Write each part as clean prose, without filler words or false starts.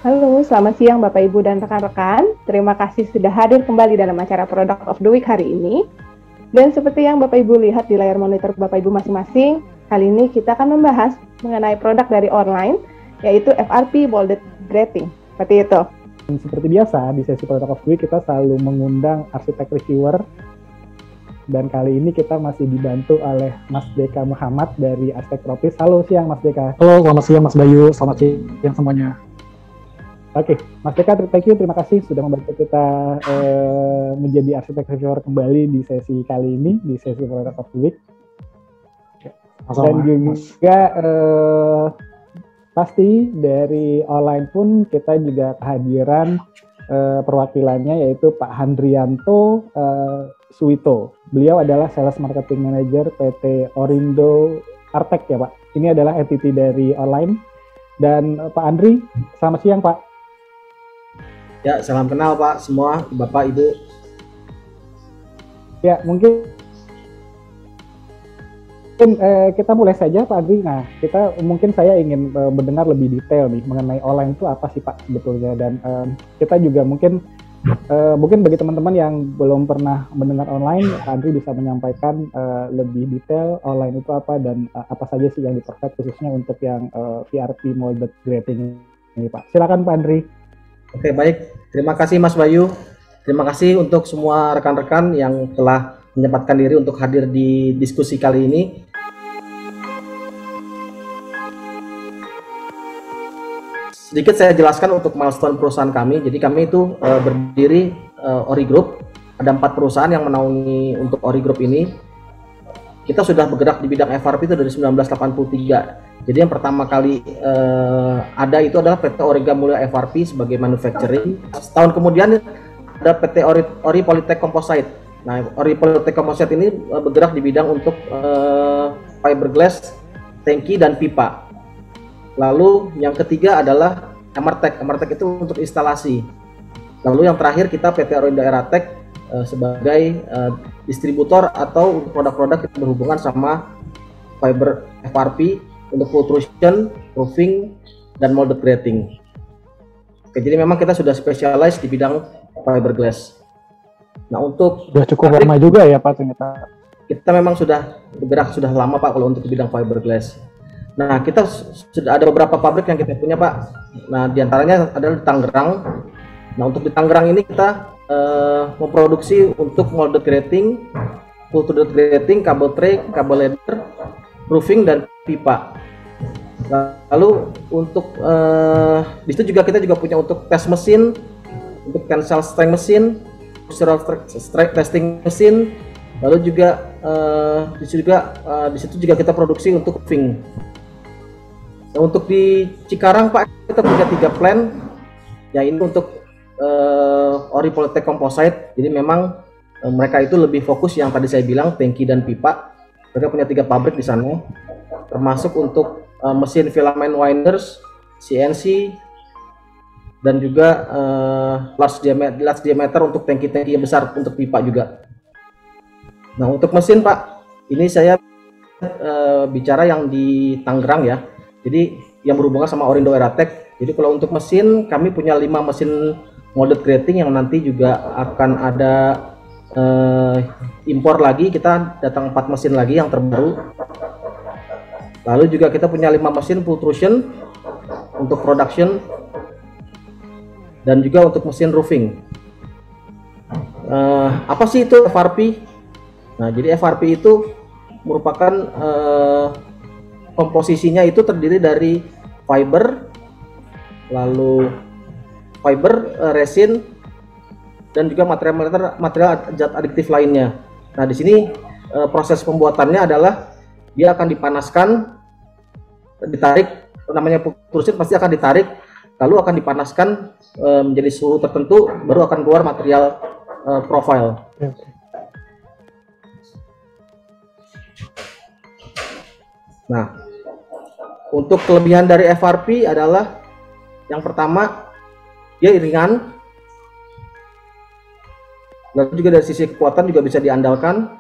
Halo, selamat siang Bapak Ibu dan rekan-rekan. Terima kasih sudah hadir kembali dalam acara Product of the Week hari ini. Dan seperti yang Bapak Ibu lihat di layar monitor Bapak Ibu masing-masing, kali ini kita akan membahas mengenai produk dari online, yaitu FRP Bolded Grading. Seperti itu. Seperti biasa, di sesi Product of the Week kita selalu mengundang arsitek reviewer. Dan kali ini kita masih dibantu oleh Mas Deka Muhammad dari Arsitek Tropis. Halo siang Mas Deka. Halo, selamat siang Mas Bayu, selamat siang semuanya. Oke, Mas Deka, terima kasih sudah membantu kita menjadi arsitek reviewer kembali di sesi kali ini, di sesi Product of the Week. Dan juga pasti dari online pun kita juga kehadiran perwakilannya, yaitu Pak Handrianto Suwito. Beliau adalah Sales Marketing Manager PT Orindo Artek ya Pak. Ini adalah entity dari online. Dan Pak Andri, selamat siang Pak. Ya, salam kenal Pak semua, Bapak, Ibu. Ya, mungkin kita mulai saja Pak Andri. Nah, saya ingin mendengar lebih detail nih mengenai online itu apa sih Pak sebetulnya. Dan kita juga mungkin bagi teman-teman yang belum pernah mendengar online, Pak Andri bisa menyampaikan lebih detail online itu apa dan apa saja sih yang di-provide khususnya untuk yang VRP Molded Grading ini Pak. Silakan Pak Andri. Oke, baik. Terima kasih Mas Bayu. Terima kasih untuk semua rekan-rekan yang telah menyempatkan diri untuk hadir di diskusi kali ini. Sedikit saya jelaskan untuk milestone perusahaan kami. Jadi kami itu berdiri Ori Group. Ada 4 perusahaan yang menaungi untuk Ori Group ini. Kita sudah bergerak di bidang FRP itu dari 1983. Jadi yang pertama kali ada itu adalah PT Origa Mulia FRP sebagai manufacturing. Setahun kemudian ada PT Ori Polytech Composite. Nah, Ori Polytech Composite ini bergerak di bidang untuk fiberglass, tangki dan pipa. Lalu yang ketiga adalah Emertek. Emertek itu untuk instalasi. Lalu yang terakhir kita PT Orindo Eratek sebagai distributor atau untuk produk-produk yang berhubungan sama fiber FRP untuk pultrusion, roofing, dan molded grading. Oke, jadi memang kita sudah spesialis di bidang fiberglass. Nah, untuk sudah cukup lama juga ya Pak ternyata. Kita memang sudah bergerak sudah lama Pak kalau untuk bidang fiberglass. Nah, kita sudah ada beberapa pabrik yang kita punya Pak. Nah, diantaranya adalah di Tangerang. Nah, untuk di Tangerang ini kita memproduksi untuk molded grading, pultruded grading, kabel tray, kabel ladder, roofing dan pipa. Lalu untuk di situ juga kita juga punya untuk test mesin, untuk tensile strength mesin, structural strength testing mesin. Lalu juga di situ juga kita produksi untuk roofing. Nah, untuk di Cikarang Pak kita punya 3 plant. Ya ini untuk Ori Polytech Composite. Jadi memang mereka itu lebih fokus yang tadi saya bilang tangki dan pipa. Mereka punya 3 pabrik di sana, termasuk untuk mesin filament winders, CNC, dan juga large diameter untuk tangki-tangki yang besar untuk pipa juga. Nah, untuk mesin Pak, ini saya bicara yang di Tangerang ya. Jadi yang berhubungan sama Orindo Eratek. Jadi kalau untuk mesin, kami punya 5 mesin molded grading yang nanti juga akan ada impor lagi. Kita datang 4 mesin lagi yang terbaru. Lalu juga kita punya 5 mesin pultrusion untuk production dan juga untuk mesin roofing. Apa sih itu FRP? Nah, jadi FRP itu merupakan komposisinya itu terdiri dari fiber, lalu fiber, resin, dan juga material zat adiktif lainnya. Nah, di sini proses pembuatannya adalah dia akan dipanaskan, ditarik, namanya pultrusion pasti akan ditarik, lalu akan dipanaskan menjadi suhu tertentu, baru akan keluar material profile. Nah, untuk kelebihan dari FRP adalah yang pertama dia ringan, lalu juga dari sisi kekuatan juga bisa diandalkan.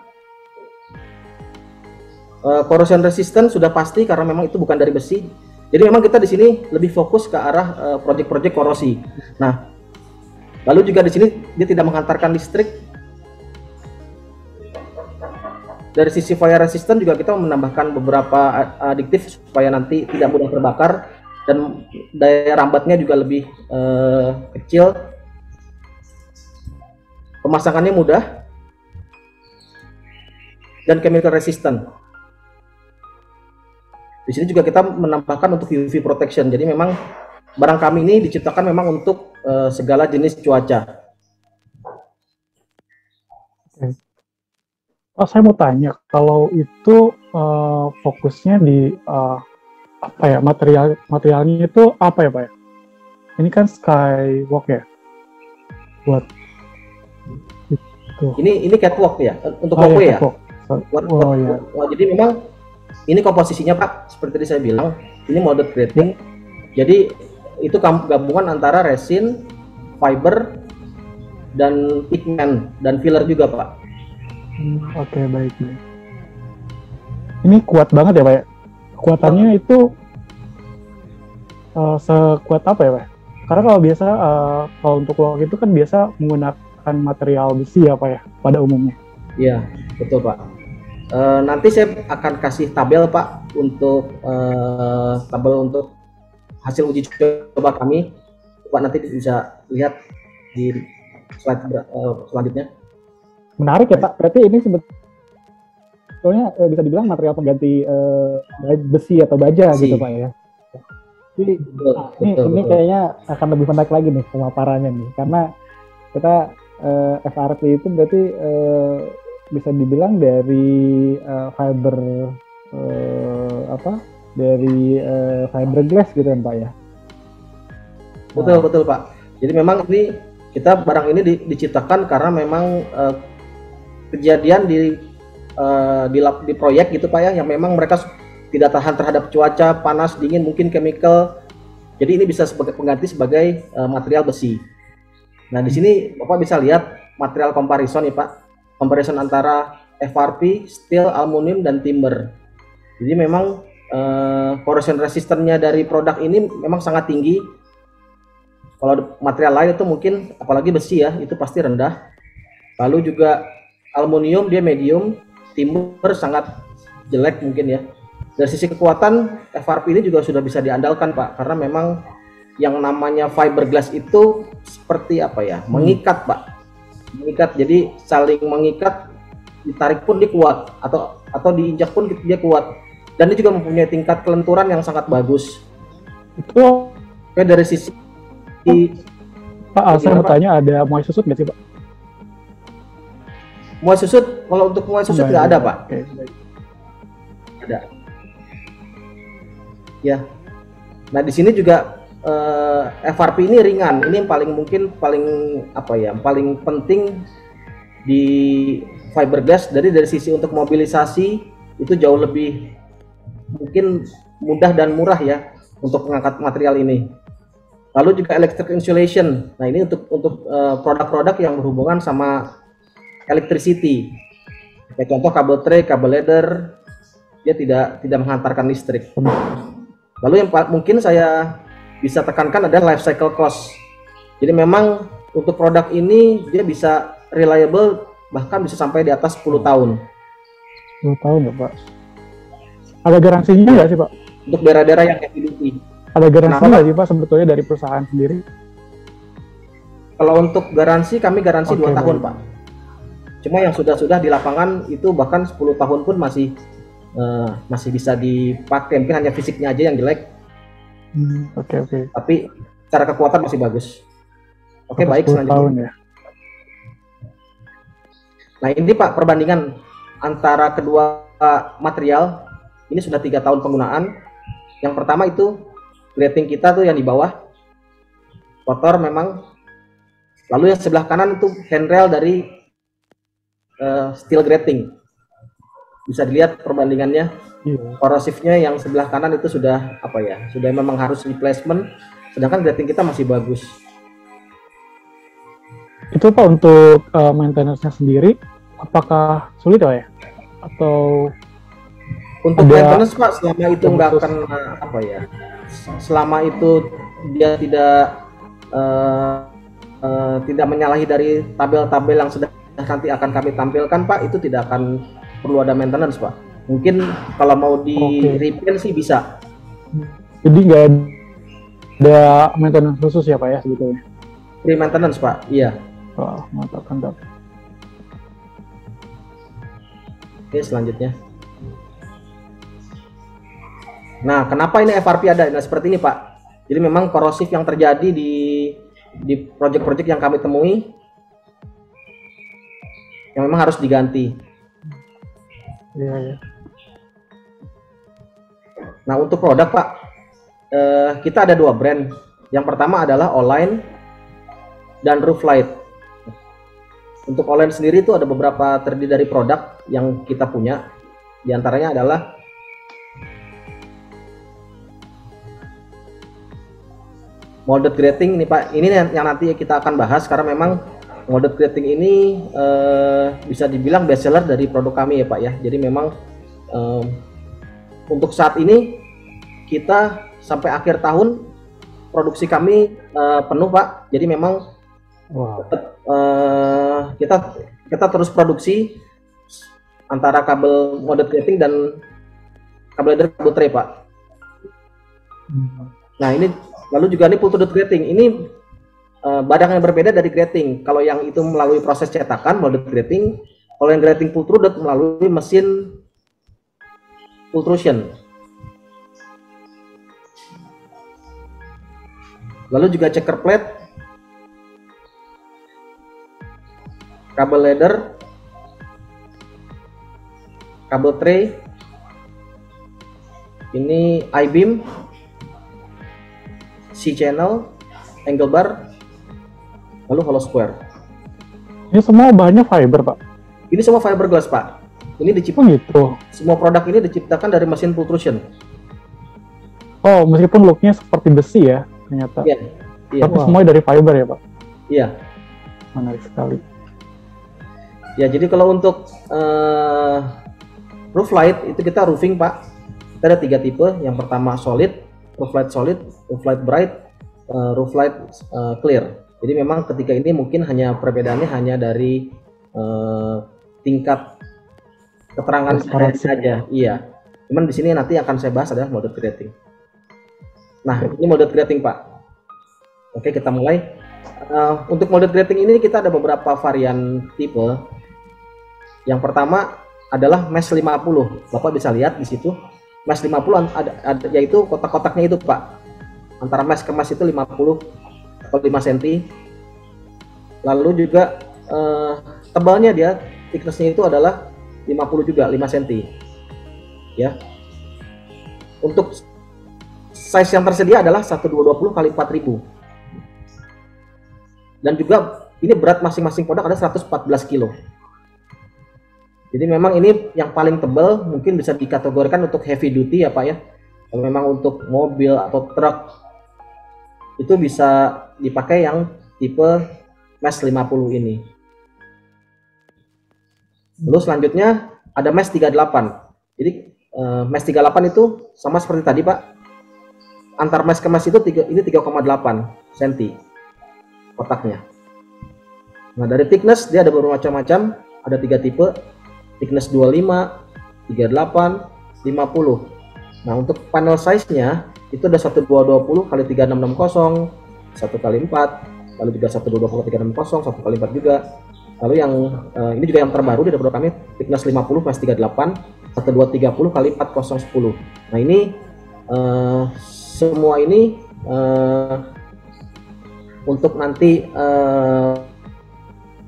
Corrosion resistant sudah pasti karena memang itu bukan dari besi, Jadi memang kita di sini lebih fokus ke arah proyek-proyek korosi. Nah, lalu juga di sini dia tidak menghantarkan listrik. Dari sisi fire resistant juga kita menambahkan beberapa adiktif supaya nanti tidak mudah terbakar dan daya rambatnya juga lebih kecil. Pemasangannya mudah dan chemical resistant. Di sini juga kita menambahkan untuk UV protection. Jadi memang barang kami ini diciptakan memang untuk segala jenis cuaca. Oh, saya mau tanya, kalau itu fokusnya di apa ya, materialnya itu apa ya Pak ya? Ini kan skywalk ya, buat itu. Ini catwalk ya, untuk walkway ya. Ya. Jadi memang ini komposisinya Pak, seperti tadi saya bilang, ini molded grating. Jadi itu gabungan antara resin, fiber, dan pigment dan filler juga Pak. Oke, baik. Ini kuat banget ya Pak ya? Kekuatannya itu sekuat apa ya Pak? Karena kalau biasa, kalau untuk walk itu kan biasa menggunakan material besi ya Pak ya, pada umumnya. Iya, betul Pak. Nanti saya akan kasih tabel Pak untuk tabel untuk hasil uji coba kami. Pak nanti bisa lihat di slide selanjutnya. Menarik ya Pak, berarti ini sebetulnya bisa dibilang material pengganti besi atau baja besi. gitu Pak ya. Jadi ini kayaknya akan lebih menarik lagi nih pemaparannya nih, karena kita FRP itu berarti bisa dibilang dari fiber dari fiberglass gitu kan Pak ya. Betul Pak. Jadi memang ini kita barang ini diciptakan karena memang kejadian di proyek gitu Pak ya, yang memang mereka tidak tahan terhadap cuaca panas dingin, mungkin chemical. Jadi ini bisa sebagai pengganti sebagai material besi. Nah di sini Bapak bisa lihat material comparison nih Pak, comparison antara FRP, steel, aluminium, dan timber. Jadi memang corrosion resistance-nya dari produk ini memang sangat tinggi. Kalau material lain itu mungkin, apalagi besi ya, itu pasti rendah. Lalu juga aluminium dia medium, timber sangat jelek mungkin ya. Dari sisi kekuatan, FRP ini juga sudah bisa diandalkan Pak, karena memang yang namanya fiberglass itu seperti apa ya, mengikat Pak, mengikat. Jadi saling mengikat, ditarik pun dia kuat, atau diinjak pun dia kuat. Dan dia juga mempunyai tingkat kelenturan yang sangat bagus. Itu dari sisi Pak, saya mau tanya, ada muai susut nggak sih Pak? Muai susut, kalau untuk muai susut nggak ada Pak. Okay, baik. Ada. Ya. Nah di sini juga FRP ini ringan. Ini yang paling paling penting di fiberglass. Dari sisi untuk mobilisasi itu jauh lebih mungkin mudah dan murah ya untuk mengangkat material ini. Lalu juga electric insulation. Nah ini untuk produk-produk yang berhubungan sama electricity. Kayak contoh kabel tray, kabel ladder, dia tidak menghantarkan listrik. Lalu yang mungkin saya bisa tekankan adalah life cycle cost. Jadi memang untuk produk ini dia bisa reliable, bahkan bisa sampai di atas 10 tahun. 10 tahun ya Pak. Ada garansinya nggak sih Pak? Untuk daerah-daerah yang heavy duty. Ada garansi nggak sih Pak sebetulnya dari perusahaan sendiri? Kalau untuk garansi, kami garansi 2 tahun baik. Pak. Cuma yang sudah di lapangan itu bahkan 10 tahun pun masih bisa dipakai. Mungkin hanya fisiknya aja yang jelek. Oke. Tapi secara kekuatan masih bagus. Oke, baik, selanjutnya. Tahun ya. Nah ini Pak perbandingan antara kedua material. Ini sudah 3 tahun penggunaan. Yang pertama itu grating kita tuh yang di bawah kotor memang. Lalu yang sebelah kanan itu handrail dari steel grating. Bisa dilihat perbandingannya. Korosifnya yang sebelah kanan itu sudah sudah memang harus replacement, sedangkan grating kita masih bagus. Itu Pak untuk maintenance-nya sendiri apakah sulit ya? Atau untuk maintenance Pak selama itu nggak akan selama itu dia tidak menyalahi dari tabel-tabel yang sudah nanti akan kami tampilkan Pak, itu tidak akan perlu ada maintenance Pak. Mungkin kalau mau di repair sih bisa. Jadi nggak ada maintenance khusus ya Pak ya sebetulnya? Free maintenance Pak, iya. Wah, mantap. Oke, selanjutnya. Nah, kenapa ini FRP ada? Nah, seperti ini Pak. Jadi memang korosif yang terjadi di proyek-proyek yang kami temui yang memang harus diganti. Iya. Nah, untuk produk Pak, kita ada 2 brand. Yang pertama adalah Oline dan Rooflight. Untuk Oline sendiri itu ada beberapa terdiri dari produk yang kita punya. Di antaranya adalah molded grating ini Pak. Ini yang nanti kita akan bahas karena memang molded grating ini bisa dibilang best seller dari produk kami ya Pak ya. Jadi memang untuk saat ini kita sampai akhir tahun produksi kami penuh Pak. Jadi memang kita terus produksi antara kabel molded grating dan kabel header, kabel tray Pak. Nah ini lalu juga ini pull to dot grating. Ini badan yang berbeda dari grating. Kalau yang itu melalui proses cetakan molded grating, kalau yang grating pull through dot melalui mesin pultrusion. Lalu juga checker plate, kabel header, kabel tray, ini I-beam, C-channel, angle bar, lalu hollow square. Ini semua bahannya fiber Pak? Ini semua fiberglass Pak. Ini diciptakan gitu. Semua produk ini diciptakan dari mesin pultrusion. Oh, meskipun looknya seperti besi ya ternyata. Iya. Tapi semuanya dari fiber ya Pak? Iya. Menarik sekali. Ya, jadi kalau untuk Rooflight itu kita roofing Pak. Kita ada 3 tipe. Yang pertama solid, Rooflight bright, Rooflight clear. Jadi memang ketika ini mungkin hanya perbedaannya hanya dari tingkat keterangan saja. Iya. Cuman di sini nanti akan saya bahas adalah molded grating. Nah, ini molded grating Pak. Oke, kita mulai. Untuk molded grating ini kita ada beberapa varian tipe. Yang pertama adalah mesh 50. Bapak bisa lihat di situ. Mesh 50 ada yaitu kotak-kotaknya itu Pak. Antara mesh ke mesh itu 50 atau 5 cm. Lalu juga tebalnya dia, thickness-nya itu adalah 50 juga, 5 cm. Ya. Untuk size yang tersedia adalah 1220 x 4000. Dan juga ini berat masing-masing produk ada 114 kg. Jadi memang ini yang paling tebal mungkin bisa dikategorikan untuk heavy duty ya Pak ya. Kalau memang untuk mobil atau truk itu bisa dipakai yang tipe mesh 50 ini. Lalu selanjutnya ada mesh 38. Jadi mesh 38 itu sama seperti tadi Pak. Antar mesh ke mesh itu ini 3,8 cm kotaknya. Nah, dari thickness dia ada bermacam-macam, ada 3 tipe. Thickness 25, 38, 50. Nah, untuk panel size-nya itu ada 1220 x 3660, 1x4, lalu juga 1220 x 360, 1x4 juga. Lalu yang ini juga yang terbaru di produk kami, thickness 50 x 38, 1230 x 4010. Nah, ini semua ini untuk nanti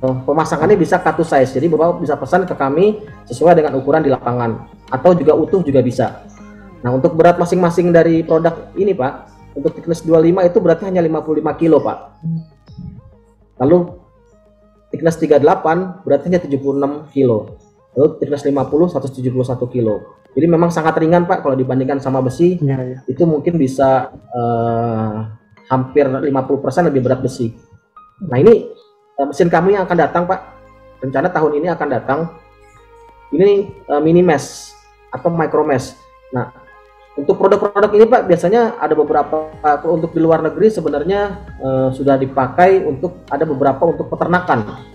pemasangannya bisa cut to size. Jadi Bapak bisa pesan ke kami sesuai dengan ukuran di lapangan atau juga utuh juga bisa. Nah, untuk berat masing-masing dari produk ini Pak, untuk thickness 25 itu beratnya hanya 55 kg Pak. Lalu thickness 38 beratnya 76 kg. Lalu thickness 50 171 kg. Jadi memang sangat ringan Pak kalau dibandingkan sama besi. Itu mungkin bisa hampir 50% lebih berat besi. Nah, ini mesin kami yang akan datang Pak. Rencana tahun ini akan datang. Ini mini mesh atau micro mesh. Nah, Untuk produk-produk ini Pak, biasanya ada beberapa, untuk di luar negeri sebenarnya sudah dipakai untuk, ada beberapa untuk peternakan.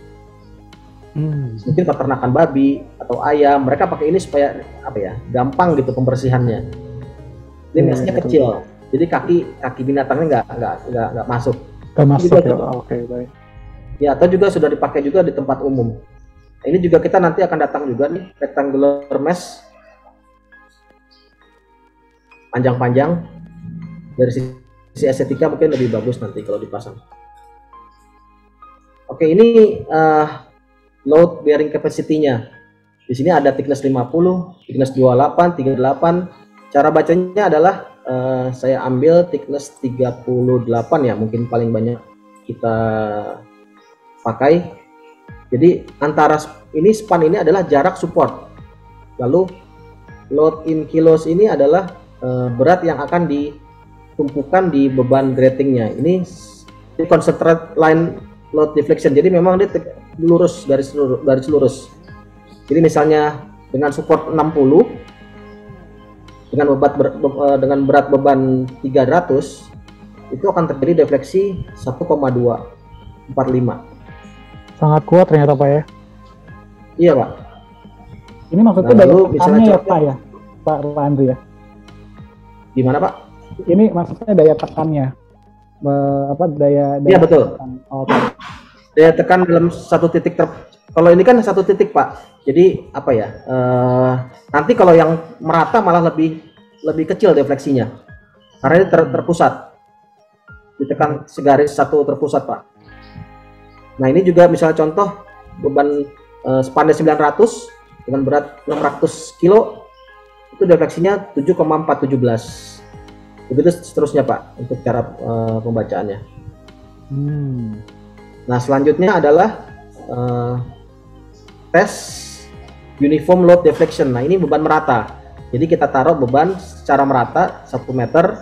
Mungkin peternakan babi atau ayam, mereka pakai ini supaya apa ya, gampang gitu pembersihannya. Ini biasanya kecil, jadi kaki binatangnya nggak masuk. Nggak masuk ya, oke, baik. Ya, atau juga sudah dipakai juga di tempat umum. Nah, ini juga kita nanti akan datang juga nih, rectangular mesh, panjang-panjang, dari sisi estetika mungkin lebih bagus nanti kalau dipasang. Oke, ini load bearing capacity-nya. Di sini ada thickness 50, thickness 28, 38. Cara bacanya adalah saya ambil thickness 38 ya, mungkin paling banyak kita pakai. Jadi antara ini span ini adalah jarak support. Lalu load in kilos ini adalah berat yang akan ditumpukan di beban gratingnya. Ini concentrate line load deflection. Jadi memang dia lurus, garis lurus. Jadi misalnya dengan support 60 dengan berat beban 300, itu akan terjadi defleksi 1,245. Sangat kuat ternyata Pak ya. Iya Pak. Ini maksudnya daya tekannya ya Pak ya, Pak Andri ya. Gimana Pak? Ini maksudnya daya tekannya. Daya iya betul. Tekan. Okay. Daya tekan dalam satu titik kalau ini kan satu titik Pak, jadi apa ya, nanti kalau yang merata malah lebih kecil defleksinya karena ini terpusat, ditekan segaris satu terpusat Pak. Nah ini juga misalnya contoh beban spannya 900 dengan berat 600 kilo, itu defleksinya 7,417. Begitu seterusnya Pak untuk cara pembacaannya. Nah selanjutnya adalah tes uniform load deflection. Nah ini beban merata. Jadi kita taruh beban secara merata 1 meter.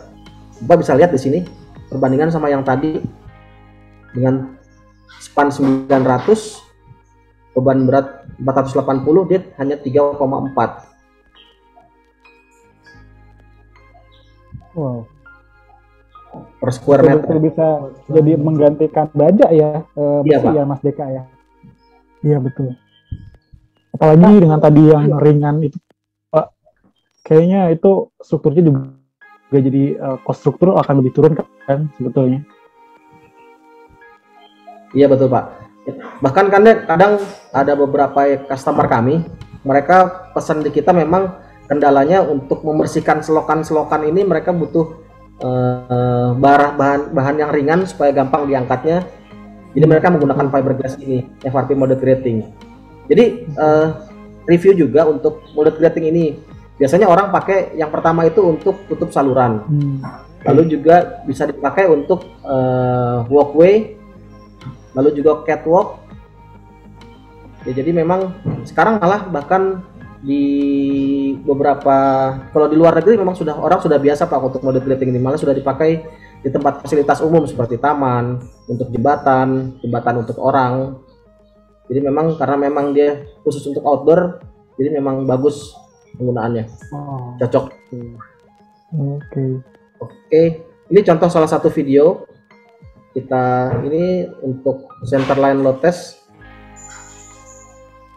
Bapak bisa lihat di sini perbandingan sama yang tadi, dengan span 900, beban berat 480, dia hanya 3,4. Wow. Per square meter. Bisa jadi menggantikan baja ya, iya, Pak. Ya Mas Deka ya. Iya betul. Apalagi dengan tadi yang ringan itu Pak, kayaknya itu strukturnya juga jadi cost struktur akan lebih turun kan sebetulnya. Iya betul Pak. Bahkan kadang ada beberapa customer kami, mereka pesan di kita memang kendalanya untuk membersihkan selokan-selokan ini, mereka butuh bahan yang ringan supaya gampang diangkatnya. Jadi mereka menggunakan fiberglass ini, FRP molded grating. Jadi review juga untuk molded grating ini. Biasanya orang pakai yang pertama itu untuk tutup saluran. Lalu juga bisa dipakai untuk walkway, lalu juga catwalk. Ya, jadi memang sekarang malah bahkan di beberapa, kalau di luar negeri memang orang sudah biasa Pak untuk molded grating ini, malah sudah dipakai di tempat fasilitas umum seperti taman, untuk jembatan untuk orang. Jadi memang karena memang dia khusus untuk outdoor, jadi memang bagus penggunaannya. Cocok. Oke. Ini contoh salah satu video kita ini untuk centerline load test.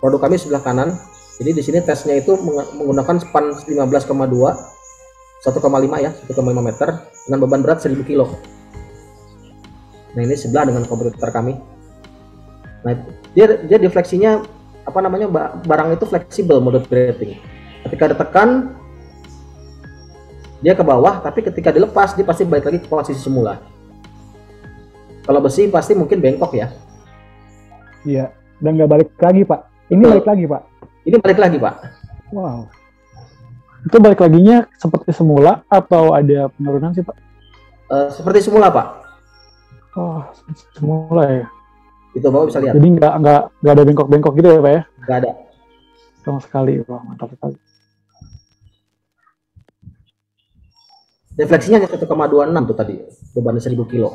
Produk kami sebelah kanan. Jadi di sini tesnya itu menggunakan span 15,2, 1,5 ya, 1,5 meter dengan beban berat 1000 kilo. Nah ini sebelah dengan komputer kami. Nah dia defleksinya apa namanya, barang itu fleksibel molded grating. Ketika ditekan dia ke bawah, tapi ketika dilepas dia pasti balik lagi ke posisi semula. Kalau besi pasti mungkin bengkok ya. Iya, dan nggak balik lagi Pak. Ini balik lagi Pak. Ini balik lagi Pak. Wow. Itu balik laginya seperti semula atau ada penurunan sih Pak? Seperti semula Pak. Oh, seperti semula ya. Itu Bapak bisa lihat. Jadi nggak ada bengkok-bengkok gitu ya Pak ya? Nggak ada. Sama sekali, Wah mantap sekali. Defleksinya hanya 1,26 tuh tadi, bebannya 1000 kilo.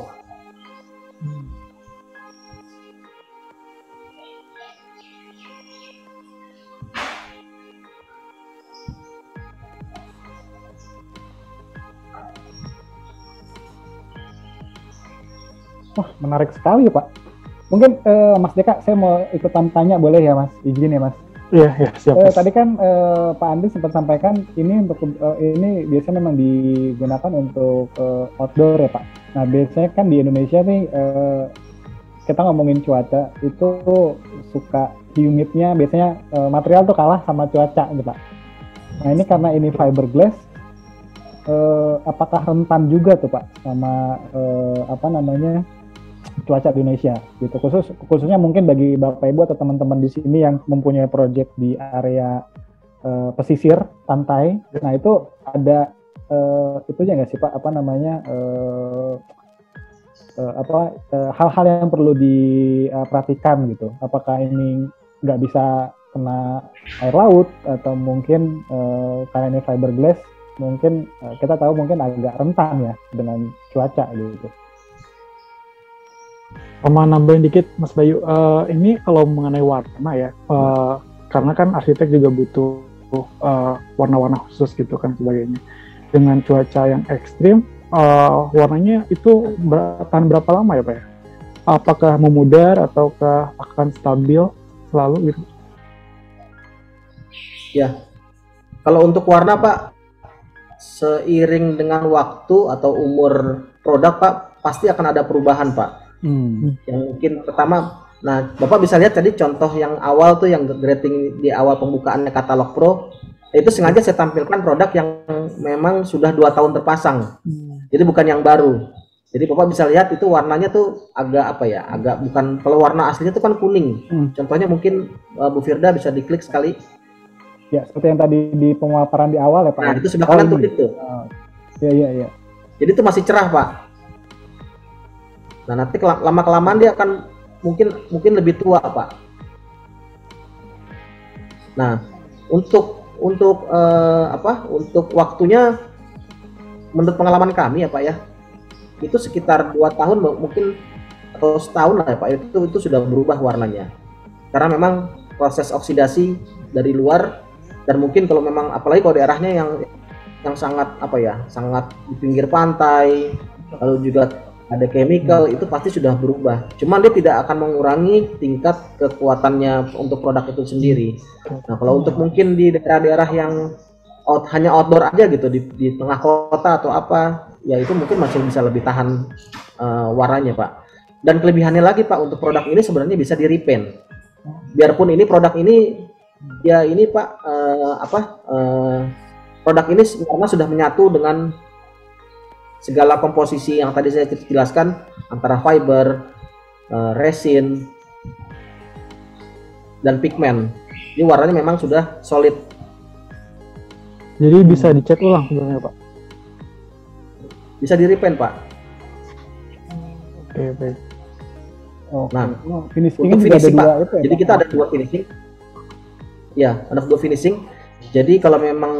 Wah, menarik sekali Pak. Mungkin Mas Deka, saya mau ikutan tanya boleh ya Mas? Izin ya Mas. Iya, iya, siap. Tadi kan Pak Andi sempat sampaikan ini untuk ini biasanya memang digunakan untuk outdoor ya Pak. Nah biasanya kan di Indonesia nih kita ngomongin cuaca itu suka humidnya biasanya material tuh kalah sama cuaca gitu Pak. Nah ini karena ini fiberglass, apakah rentan juga tuh Pak sama apa namanya cuaca di Indonesia gitu, khususnya mungkin bagi Bapak Ibu atau teman-teman di sini yang mempunyai proyek di area pesisir pantai. Nah itu ada itunya nggak sih Pak, apa namanya hal-hal yang perlu diperhatikan gitu, apakah ini nggak bisa kena air laut atau mungkin karena ini fiberglass mungkin kita tahu mungkin agak rentan ya dengan cuaca gitu. Sama nambahin dikit Mas Bayu, ini kalau mengenai warna ya, karena kan arsitek juga butuh warna-warna khusus gitu kan sebagainya. Dengan cuaca yang ekstrim, warnanya itu tahan berapa lama ya Pak ya? Apakah memudar ataukah akan stabil selalu gitu? Ya, kalau untuk warna Pak, seiring dengan waktu atau umur produk Pak, pasti akan ada perubahan Pak. Yang mungkin pertama, nah Bapak bisa lihat tadi contoh yang awal tuh yang grading di awal pembukaannya katalog Pro, itu sengaja saya tampilkan produk yang memang sudah 2 tahun terpasang, jadi bukan yang baru. Jadi Bapak bisa lihat itu warnanya tuh agak apa ya, agak bukan, kalau warna aslinya tuh kan kuning. Contohnya mungkin Bu Firda bisa diklik sekali. Ya seperti yang tadi di pemaparan di awal ya Pak. Nah itu sebelah kanan tuh itu. Iya. Jadi itu masih cerah Pak. Nah nanti lama-kelamaan dia akan mungkin lebih tua Pak. Nah untuk untuk waktunya menurut pengalaman kami ya Pak ya, itu sekitar 2 tahun mungkin atau setahun lah ya Pak, itu sudah berubah warnanya karena memang proses oksidasi dari luar, dan mungkin kalau memang apalagi kalau daerahnya yang sangat sangat di pinggir pantai, lalu juga ada chemical, itu pasti sudah berubah. Cuman dia tidak akan mengurangi tingkat kekuatannya untuk produk itu sendiri. Nah kalau untuk mungkin di daerah-daerah yang hanya outdoor aja gitu, di tengah kota atau apa, ya itu mungkin masih bisa lebih tahan warnanya Pak. Dan kelebihannya lagi Pak, untuk produk ini sebenarnya bisa di repaint. Biarpun ini produk ini ya ini Pak produk ini karena sudah menyatu dengan segala komposisi yang tadi saya jelaskan antara fiber, resin, dan pigmen. Ini warnanya memang sudah solid. Jadi bisa dicat ulang sebenarnya Pak? Bisa di repaint Pak. Oke, baik. Nah, finishing untuk finishing Pak, itu ya, jadi kita ada 2 finishing. Ya, ada 2 finishing. Jadi kalau memang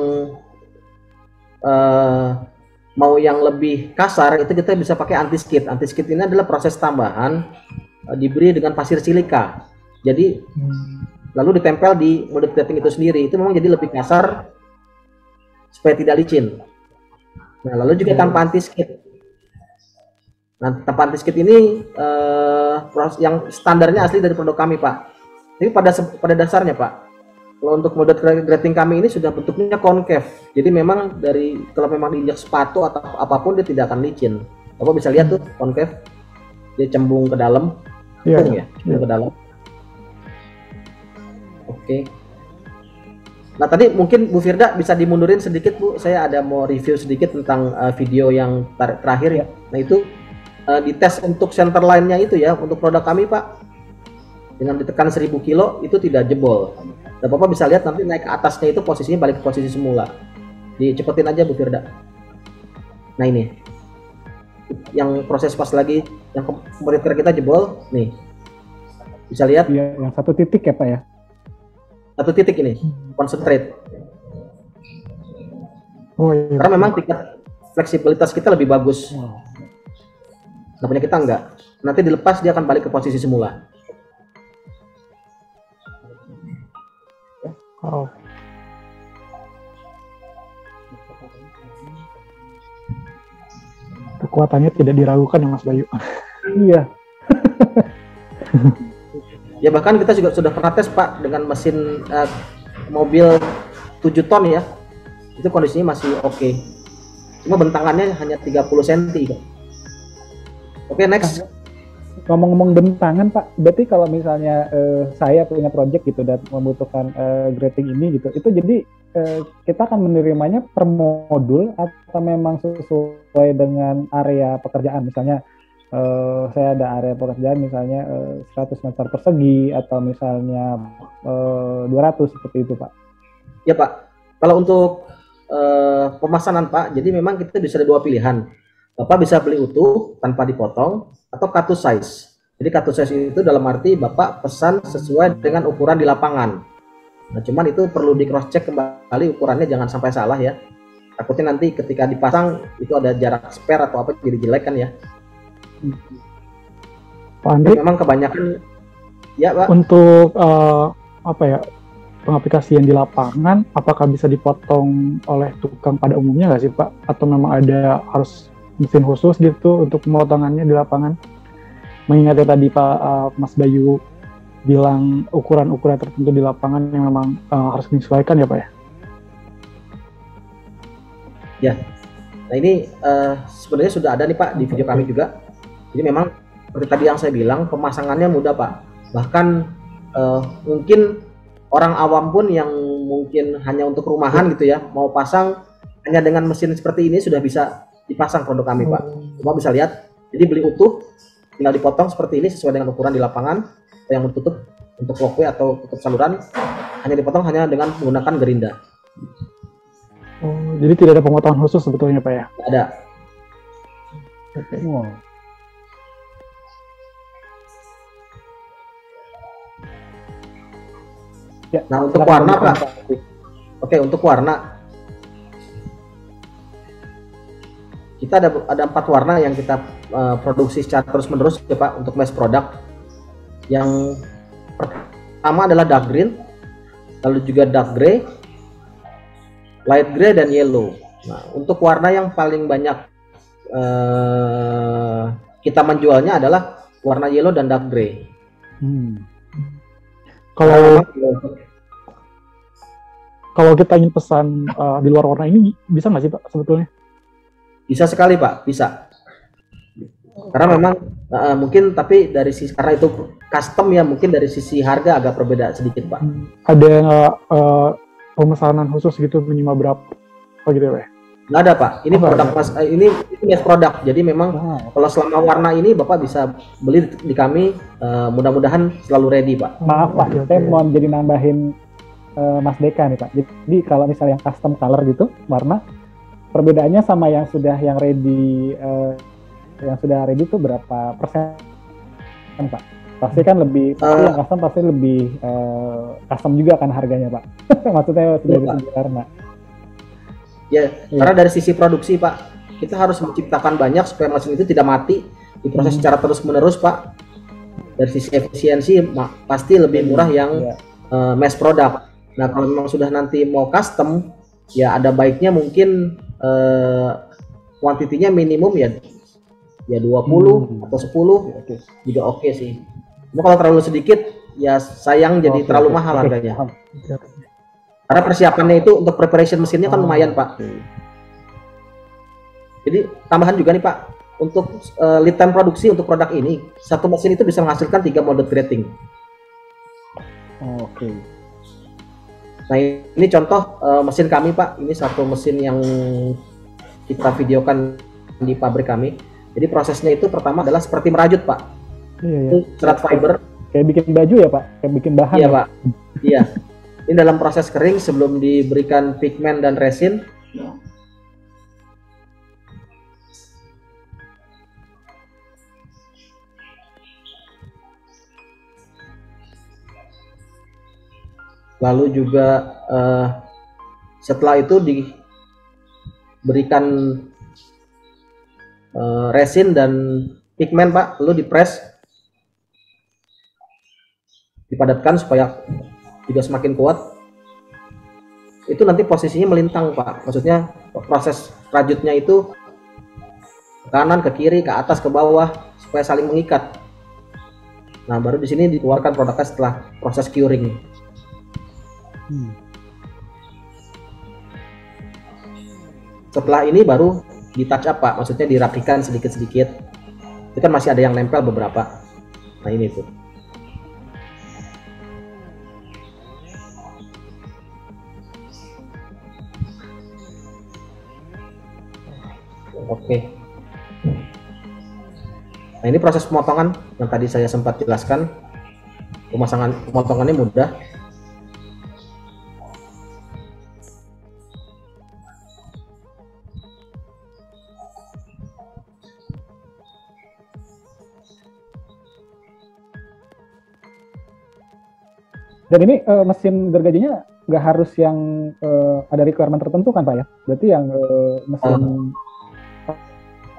mau yang lebih kasar, itu kita bisa pakai anti-skid. Anti-skid ini adalah proses tambahan diberi dengan pasir silika. Jadi lalu ditempel di molded grating itu sendiri. Itu memang jadi lebih kasar supaya tidak licin. Nah, lalu juga tanpa anti-skid. Nah, tanpa anti-skid ini yang standarnya asli dari produk kami Pak. Tapi pada dasarnya Pak, kalau untuk molded grating kami ini sudah bentuknya concave. Jadi memang kalau memang diinjak sepatu atau apapun dia tidak akan licin. Bapak bisa lihat tuh concave, dia cembung ke dalam, cembung ke dalam. Oke. Nah tadi mungkin Bu Firda bisa dimundurin sedikit Bu, saya ada mau review sedikit tentang video yang terakhir ya. Nah itu dites untuk center line-nya itu ya, untuk produk kami Pak, dengan ditekan 1000 kilo itu tidak jebol. Dan Bapak bisa lihat nanti naik ke atasnya itu posisinya balik ke posisi semula. Dicepetin aja Bu Firda. Nah ini yang proses pas lagi yang kompetitor kita jebol nih, bisa lihat ya, yang 1 titik ya Pak ya, 1 titik ini concentrate. Iya. Karena memang tingkat fleksibilitas kita lebih bagus. Nah punya kita enggak, nanti dilepas dia akan balik ke posisi semula. Kekuatannya tidak diragukan ya Mas Bayu. Iya. Ya bahkan kita juga sudah pernah tes Pak dengan mesin mobil 7 ton ya, itu kondisinya masih oke. Cuma bentangannya hanya 30 cm Pak. Oke, next. Ngomong-ngomong bentangan Pak, berarti kalau misalnya saya punya project gitu dan membutuhkan grading ini gitu, itu jadi kita akan menerimanya per modul atau memang sesuai dengan area pekerjaan? Misalnya saya ada area pekerjaan misalnya 100 meter persegi atau misalnya 200 seperti itu Pak. Ya Pak, kalau untuk pemesanan Pak, jadi memang kita bisa ada dua pilihan. Bapak bisa beli utuh tanpa dipotong atau cut to size. Jadi cut to size itu dalam arti Bapak pesan sesuai dengan ukuran di lapangan. Nah, cuman itu perlu di cross check kembali ukurannya, jangan sampai salah ya. Takutnya nanti ketika dipasang itu ada jarak spare atau apa jadi jelek kan ya. Pak Andri, memang kebanyakan ya Pak. Untuk apa ya, pengaplikasian di lapangan, apakah bisa dipotong oleh tukang pada umumnya nggak sih Pak? Atau memang ada harus mesin khusus gitu untuk pemotongannya di lapangan? Mengingat tadi Pak Mas Bayu bilang ukuran-ukuran tertentu di lapangan yang memang harus menyesuaikan ya Pak ya? Ya, nah ini sebenarnya sudah ada nih Pak di video kami juga. Jadi memang seperti tadi yang saya bilang, pemasangannya mudah Pak. Bahkan mungkin orang awam pun yang mungkin hanya untuk rumahan gitu ya, mau pasang hanya dengan mesin seperti ini sudah bisa dipasang produk kami Pak. Cuma bisa lihat, jadi beli utuh, tinggal dipotong seperti ini sesuai dengan ukuran di lapangan. Yang tertutup untuk walkway atau tutup saluran hanya dipotong hanya dengan menggunakan gerinda. Oh, jadi tidak ada pemotongan khusus sebetulnya Pak ya? Tidak ada. Oke. Wow. Ya, nah untuk warna Pak. Oke, untuk warna kita ada 4 warna yang kita produksi secara terus menerus ya Pak untuk mass product. Yang pertama adalah dark green, lalu juga dark gray, light gray dan yellow. Nah untuk warna yang paling banyak kita menjualnya adalah warna yellow dan dark gray. Kalau kita ingin pesan di luar warna ini bisa nggak sih Pak sebetulnya? Bisa sekali Pak, bisa. Karena memang mungkin tapi dari sisi, karena itu custom ya, mungkin dari sisi harga agak berbeda sedikit Pak. Ada pemesanan khusus gitu minimal berapa gitu ya? Nggak ada Pak, ini produk Mas, ini mass product. Jadi memang kalau selama warna ini Bapak bisa beli di kami, mudah-mudahan selalu ready Pak. Maaf Pak, saya mau jadi nambahin Mas Deka nih Pak. Jadi kalau misalnya yang custom color gitu warna, perbedaannya sama yang ready itu berapa persen kan Pak? Pasti kan lebih, yang custom pasti lebih custom juga kan harganya Pak. Maksudnya sudah dari warna. Ya, karena dari sisi produksi Pak, kita harus menciptakan banyak supaya mesin itu tidak mati, diproses secara terus-menerus Pak. Dari sisi efisiensi pasti lebih murah yang mass product. Nah kalau memang sudah nanti mau custom, ya ada baiknya mungkin kuantitinya minimum ya 20 atau 10 juga oke sih. Cuma kalau terlalu sedikit ya sayang, jadi terlalu mahal harganya. Karena persiapannya itu untuk preparation mesinnya kan lumayan Pak. Jadi tambahan juga nih Pak, untuk lead time produksi untuk produk ini, satu mesin itu bisa menghasilkan 3 molded grating. Oke. Nah ini contoh mesin kami Pak, ini satu mesin yang kita videokan di pabrik kami. Jadi prosesnya itu pertama adalah seperti merajut Pak. Itu serat fiber. Kayak bikin baju ya Pak? Kayak bikin bahan. Iya ya? Pak. Iya. Ini dalam proses kering sebelum diberikan pigmen dan resin. Lalu juga setelah itu diberikan resin dan pigmen Pak, lalu dipres, dipadatkan supaya juga semakin kuat. Itu nanti posisinya melintang Pak, maksudnya proses rajutnya itu ke kanan, ke kiri, ke atas, ke bawah supaya saling mengikat. Nah, baru di sini dikeluarkan produknya setelah proses curing. Setelah ini baru di touch up Pak, maksudnya dirapikan sedikit-sedikit. Itu kan masih ada yang nempel beberapa. Nah ini tuh. Oke. Nah ini proses pemotongan yang tadi saya sempat jelaskan. Pemotongannya mudah. Dan ini mesin gergajinya nggak harus yang ada requirement tertentu kan Pak ya? Berarti yang mesin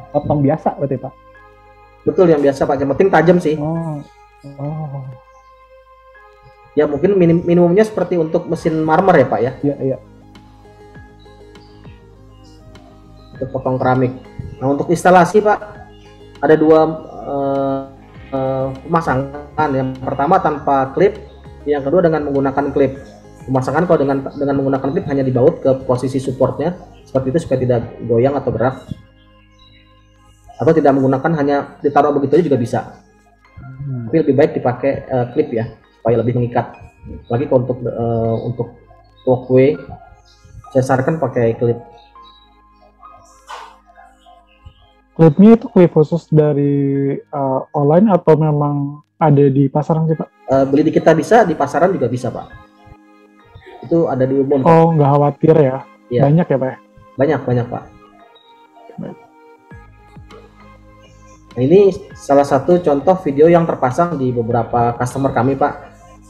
potong biasa berarti Pak? Betul, yang biasa Pak, yang penting tajam sih. Ya mungkin minimumnya seperti untuk mesin marmer ya Pak ya? Iya. Untuk potong keramik. Nah untuk instalasi Pak, ada dua pemasangan. Yang pertama tanpa klip, yang kedua dengan menggunakan klip. Pemasangan kalau dengan menggunakan klip hanya dibaut ke posisi supportnya seperti itu supaya tidak goyang atau gerak, atau tidak menggunakan hanya ditaruh begitu aja juga bisa. Tapi lebih baik dipakai klip ya supaya lebih mengikat. Lagi kalau untuk walkway saya sarankan pakai klip. Klipnya itu klip khusus dari online atau memang ada di pasaran sih Pak? Beli di kita bisa, di pasaran juga bisa Pak. Itu ada di umum. Oh, nggak khawatir ya? Ya. Banyak ya Pak? Banyak Pak. Nah, ini salah satu contoh video yang terpasang di beberapa customer kami Pak.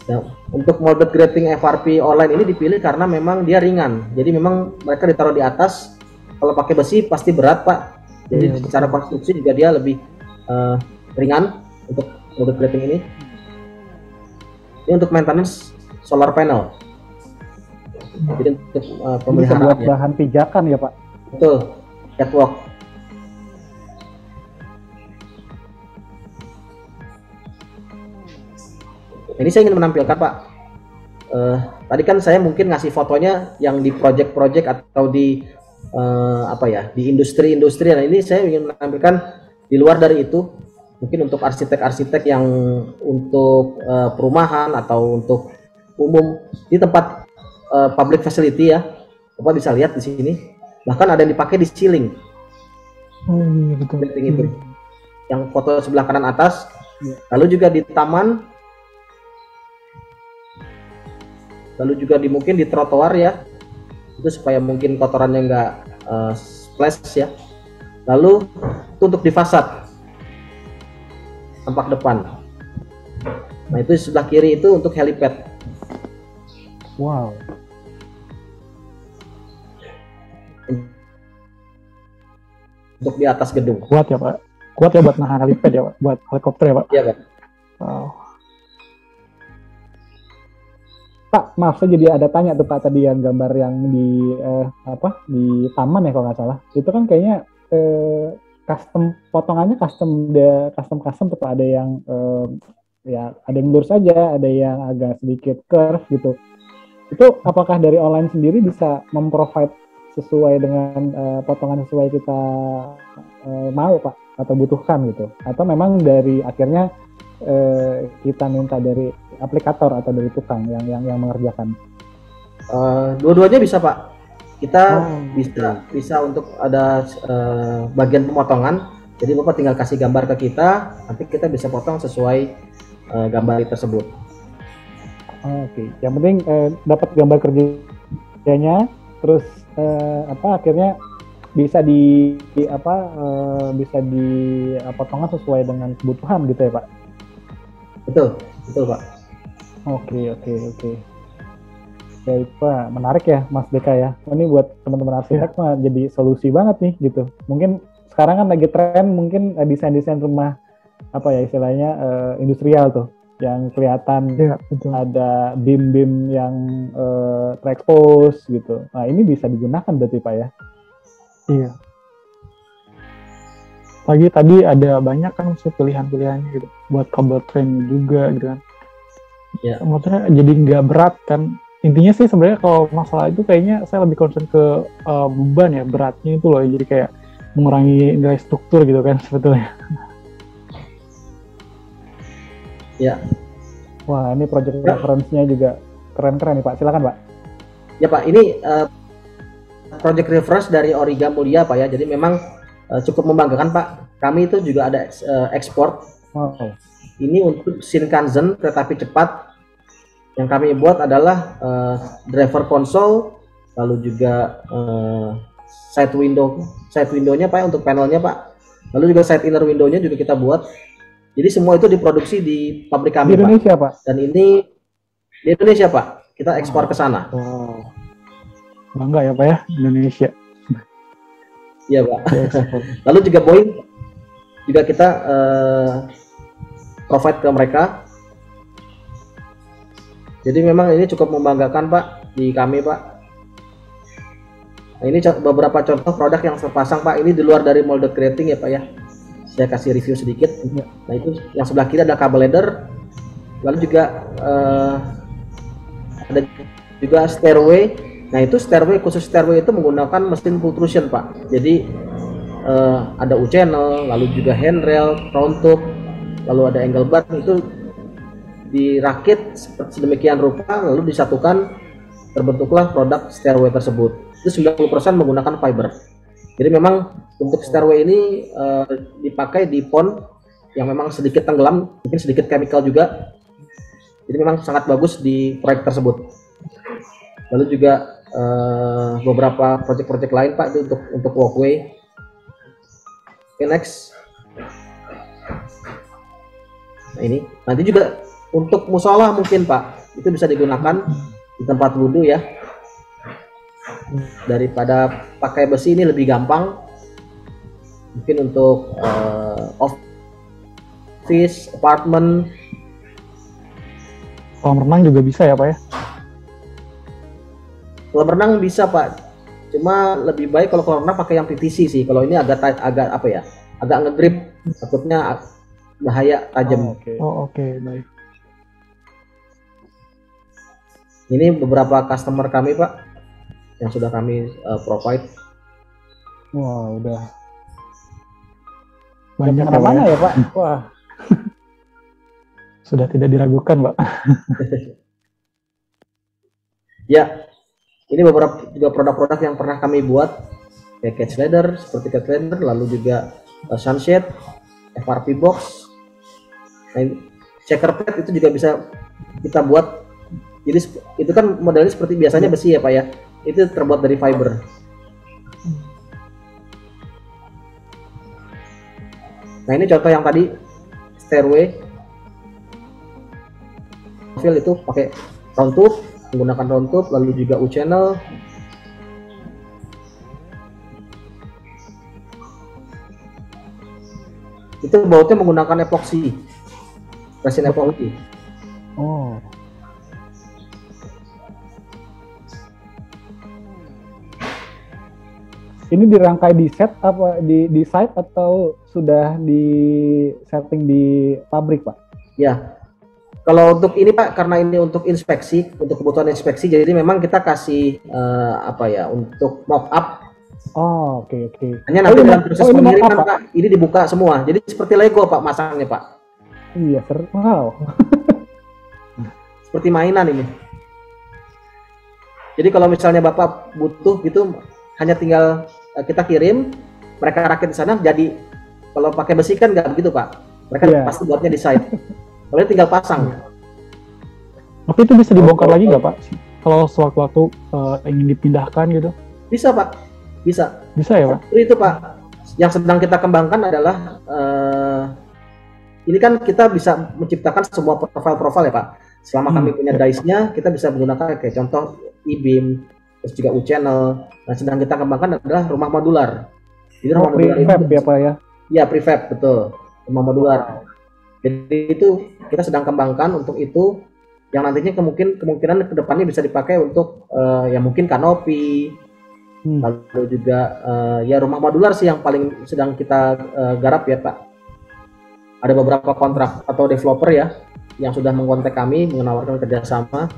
Nah, untuk molded grating FRP online ini dipilih karena memang dia ringan. Jadi memang mereka ditaruh di atas. Kalau pakai besi pasti berat Pak. Jadi secara konstruksi juga dia lebih ringan untuk molded grating ini. Ini untuk maintenance solar panel. Jadi untuk pemeliharaan buat bahan pijakan ya Pak? Betul, catwalk. Ini saya ingin menampilkan Pak. Tadi kan saya mungkin ngasih fotonya yang di project-project atau di di industri-industri. Nah ini saya ingin menampilkan di luar dari itu. Mungkin untuk arsitek-arsitek yang untuk perumahan atau untuk umum di tempat public facility ya, Bapak bisa lihat di sini. Bahkan ada yang dipakai di ceiling. Iya betul. Itu. Yang foto sebelah kanan atas. Lalu juga di taman. Lalu juga mungkin di trotoar ya. Itu supaya mungkin kotorannya nggak splash ya. Lalu itu untuk di fasad. Tampak depan. Nah itu sebelah kiri itu untuk helipad. Wow. Untuk di atas gedung. Kuat ya Pak? Kuat ya buat nahan helipad ya Pak? Buat helikopter ya Pak? Iya Pak. Wow. Pak, maaf saya jadi ada tanya tuh Pak tadi yang gambar yang di di taman ya kalau nggak salah. Itu kan kayaknya custom potongannya custom tuh Pak, ada yang ada yang lurus aja, ada yang agak sedikit curve gitu. Itu apakah dari online sendiri bisa memprovide sesuai dengan potongan sesuai kita mau Pak atau butuhkan gitu, atau memang dari akhirnya kita minta dari aplikator atau dari tukang yang mengerjakan? Dua-duanya bisa Pak. Kita bisa untuk ada bagian pemotongan. Jadi Bapak tinggal kasih gambar ke kita, nanti kita bisa potong sesuai gambar tersebut. Oke. Yang penting dapat gambar kerjanya, terus akhirnya bisa potongan sesuai dengan kebutuhan gitu ya Pak. Betul Pak. Oke. Baik Pak, menarik ya Mas Beka ya. Ini buat teman-teman arsitek mah jadi solusi banget nih gitu. Mungkin sekarang kan lagi tren mungkin desain-desain rumah istilahnya industrial tuh, yang kelihatan ada beam-beam yang terekspos gitu. Nah ini bisa digunakan berarti Pak ya? Iya. Lagi tadi ada banyak kan maksudnya pilihan-pilihannya gitu. Buat kabel train juga gitu kan. Ya. Maksudnya jadi nggak berat kan. Intinya sih sebenarnya kalau masalah itu kayaknya saya lebih concern ke beban ya, beratnya itu loh. Jadi kayak mengurangi nilai struktur gitu kan sebetulnya. Ya. Wah, ini project reference-nya juga keren-keren nih Pak. Silakan Pak. Ya Pak, ini project reference dari Origa Mulia Pak ya. Jadi memang cukup membanggakan Pak. Kami itu juga ada ekspor. Wow. Ini untuk Shinkansen kereta api cepat. Yang kami buat adalah driver console, lalu juga side window-nya Pak untuk panelnya Pak. Lalu juga side inner window-nya juga kita buat. Jadi semua itu diproduksi di pabrik kami Di Indonesia Pak. Dan ini di Indonesia Pak. Kita ekspor ke sana. Wow. Bangga ya Pak ya, Indonesia. Iya Pak. Lalu juga Boeing juga kita provide ke mereka. Jadi memang ini cukup membanggakan Pak di kami Pak. Nah, ini beberapa contoh produk yang terpasang Pak. Ini di luar dari molded grating ya Pak ya. Saya kasih review sedikit. Nah itu yang sebelah kiri ada kabel leather. Lalu juga ada juga stairway. Nah itu stairway, khusus stairway itu menggunakan mesin pultrusion Pak. Jadi ada U-channel, lalu juga handrail, round tube, lalu ada angle bar, itu dirakit sedemikian rupa lalu disatukan, terbentuklah produk stairway tersebut. Itu 90% menggunakan fiber. Jadi memang untuk stairway ini dipakai di pond yang memang sedikit tenggelam, mungkin sedikit chemical juga. Jadi memang sangat bagus di proyek tersebut. Lalu juga beberapa proyek-proyek lain Pak itu untuk walkway. Oke, next. Nah ini nanti juga untuk musola mungkin Pak itu bisa digunakan di tempat wudhu ya. Daripada pakai besi ini lebih gampang. Mungkin untuk office, apartemen. Kolam renang juga bisa ya Pak ya? Kolam renang bisa Pak. Cuma lebih baik kalau kolam renang pakai yang PVC sih. Kalau ini agak apa ya? Agak ngegrip, takutnya bahaya tajam. Oke, baik. Ini beberapa customer kami Pak yang sudah kami provide. Wah, udah Banyak mana ya Pak? Wah. Sudah tidak diragukan Pak. Ya, ini beberapa juga produk-produk yang pernah kami buat, kayak catch ladder, seperti catch ladder, lalu juga sunshade, FRP box, nah, checker pad itu juga bisa kita buat. Jadi itu kan modelnya seperti biasanya besi ya Pak ya, itu terbuat dari fiber. Nah ini contoh yang tadi stairway, profil itu pakai round tube, menggunakan round tube, lalu juga U-channel. Itu bautnya menggunakan epoxy, resin epoxy. Oh. Ini dirangkai di set apa di site atau sudah di setting di pabrik Pak? Ya. Kalau untuk ini Pak, karena ini untuk inspeksi, untuk kebutuhan inspeksi, jadi memang kita kasih apa ya, untuk mock up. Oh, oke. Hanya nanti dalam proses pengiriman Pak, ini dibuka semua. Jadi seperti Lego Pak masangnya Pak. Iya, wow. Seperti mainan ini. Jadi kalau misalnya Bapak butuh gitu, hanya tinggal kita kirim, mereka rakit di sana. Jadi kalau pakai besi kan nggak begitu Pak. Mereka pasti buatnya di site. Kalau tinggal pasang. Tapi itu bisa dibongkar lagi nggak Pak? Kalau sewaktu-waktu ingin dipindahkan gitu? Bisa Pak, bisa. Bisa ya Pak? Itu Pak, yang sedang kita kembangkan adalah ini kan kita bisa menciptakan semua profil-profil ya Pak. Selama kami punya dice-nya, kita bisa menggunakan kayak contoh e-beam, terus juga U-channel. Nah, sedang kita kembangkan adalah rumah modular. Jadi rumah modular prefab ya Pak ya? Iya, prefab, betul. Rumah modular. Jadi itu kita sedang kembangkan untuk itu, yang nantinya kemungkinan kedepannya bisa dipakai untuk ya mungkin kanopi, Lalu juga ya rumah modular sih yang paling sedang kita garap ya Pak. Ada beberapa kontrak atau developer ya yang sudah mengontak kami menawarkan kerjasama.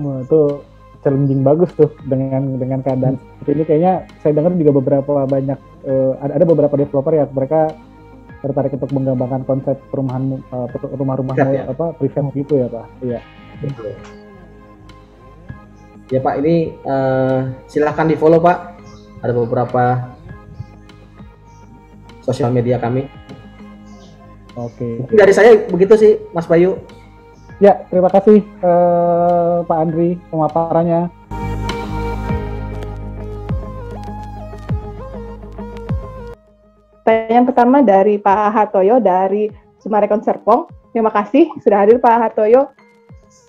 Wah, itu challenging bagus tuh dengan keadaan seperti ini. Kayaknya saya dengar juga beberapa banyak ada beberapa developer ya mereka tertarik untuk mengembangkan konsep perumahan rumah-rumah ya. prefab gitu ya Pak. Iya. Betul. Ya Pak, ini silahkan di follow Pak. Ada beberapa sosial media kami. Oke. Mungkin dari saya begitu sih Mas Bayu. Ya, terima kasih Pak Andri pemaparannya. Pertanyaan pertama dari Pak Hartoyo dari Sumarekon Serpong. Terima kasih sudah hadir Pak Hartoyo.